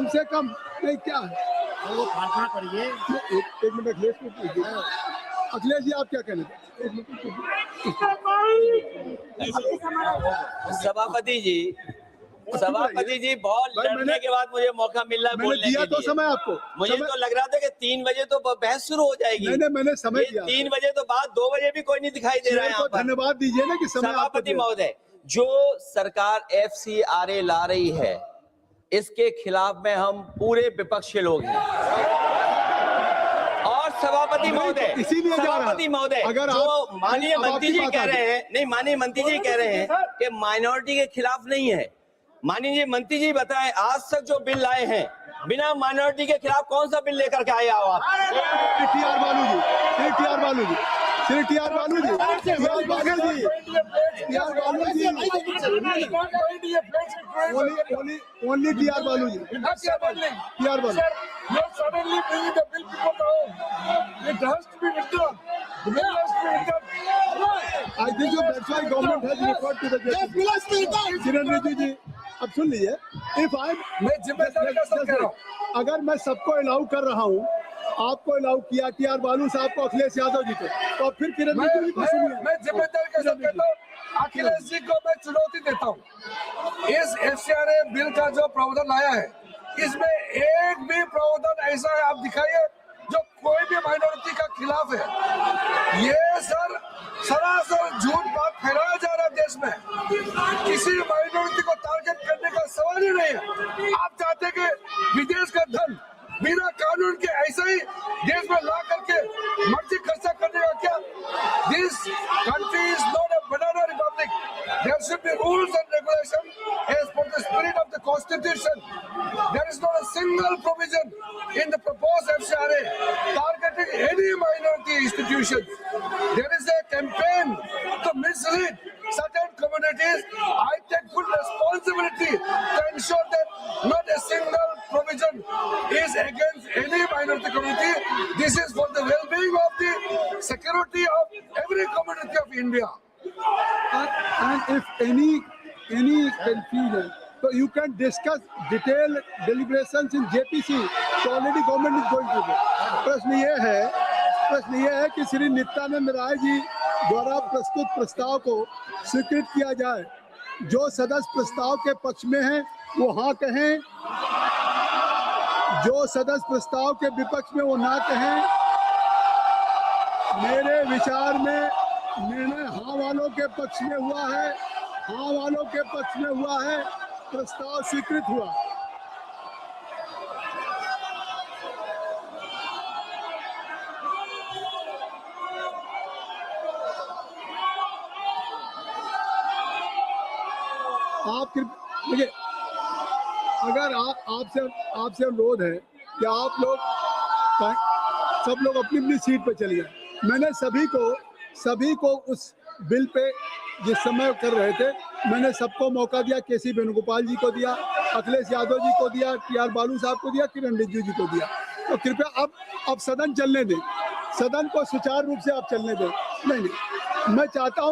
से कम नहीं क्या है वो प्रार्थना करिए। एक मिनट अखिलेश जी आप क्या कहने सभापति जी बहुत लड़ने के बाद मुझे मौका मिल रहा है बोलने दिया के तो लिए। समय आपको मुझे तो लग रहा था कि 3 बजे तो बहस शुरू हो जाएगी। नहीं मैंने समय दिया 3 बजे तो बाद 2 बजे भी कोई नहीं दिखाई दे रहा है यहाँ पर। धन्यवाद दीजिए ना कि समय सभापति महोदय, जो सरकार FCRA ला रही है इसके खिलाफ में हम पूरे विपक्ष के लोग हैं। और सभापति महोदय अगर जो माननीय मंत्री जी कह रहे हैं, नहीं माननीय मंत्री जी कह रहे हैं कि माइनॉरिटी के खिलाफ नहीं है। माननीय मंत्री जी बताएं, आज तक जो बिल लाए हैं बिना माइनॉरिटी के खिलाफ कौन सा बिल लेकर के आए आप? श्री टी आर बालू जी ओनली टी आर बालू जी You're suddenly bringing the bill before the home. It has to be withdrawn. The bill has to be withdrawn. I think so that's why government has referred to the justice. किरण रिजिजू जी अब सुन लीजिए, if I मैं जिम्मेदारी का साथ कह रहा हूँ। अगर मैं सबको अलाउ कर रहा हूँ, आपको अलाउ किया टी आर बालू साहब को, अखिलेश यादव जी को, तो फिर किरण रिजिजू जी को सुनिए। मैं जिम्मेदारी के साथ कहता हूँ, अखिलेश जी को मैं चुनौती देता हूँ। इस FCRA बिल का जो प्रावधान लाया है, इसमें एक भी प्रावधान ऐसा है आप दिखाइए जो कोई भी माइनॉरिटी का खिलाफ है। ये सर सरासर झूठ बात फैलाया जा रहा है देश में। किसी माइनॉरिटी को टारगेट करने का सवाल ही नहीं है। आप चाहते हैं कि विदेश का धन बिना कानून के ऐसा ही देश में ला करके मर्जी खर्चा करने का क्या? This country is not a banana republic. There should be rules and regulations as per the spirit of the Constitution. There is not a single provision in the proposed FCRA targeting any minority institutions. There is a campaign to mislead certain communities. I take full responsibility to ensure that not a single provision is against any minority community. This is for the well-being of the security of every community of India. And if any confusion, so you can discuss detailed deliberations in JPC. So already government is going to do. प्रश्न ये है कि श्री नित्यानंद राय जी द्वारा प्रस्तुत प्रस्ताव को स्वीकृत किया जाए। जो सदस्य प्रस्ताव के पक्ष में हैं वो हाँ कहें, जो सदस्य प्रस्ताव के विपक्ष में वो ना कहें। मेरे विचार में निर्णय हाँ वालों के पक्ष में हुआ है, हाँ वालों के पक्ष में हुआ है, प्रस्ताव स्वीकृत हुआ। आप देखिए, अगर आपसे अनुरोध है कि आप लोग सब लोग अपनी अपनी सीट पर चले जाए। मैंने सभी को उस बिल पे जिस समय कर रहे थे मैंने सबको मौका दिया। KC वेणुगोपाल जी को दिया, अखिलेश यादव जी को दिया, TR बालू साहब को दिया, किरण रिजिजू जी को दिया। तो कृपया अब सदन चलने दें, सदन को सुचारू रूप से आप चलने दें। नहीं मैं चाहता हूँ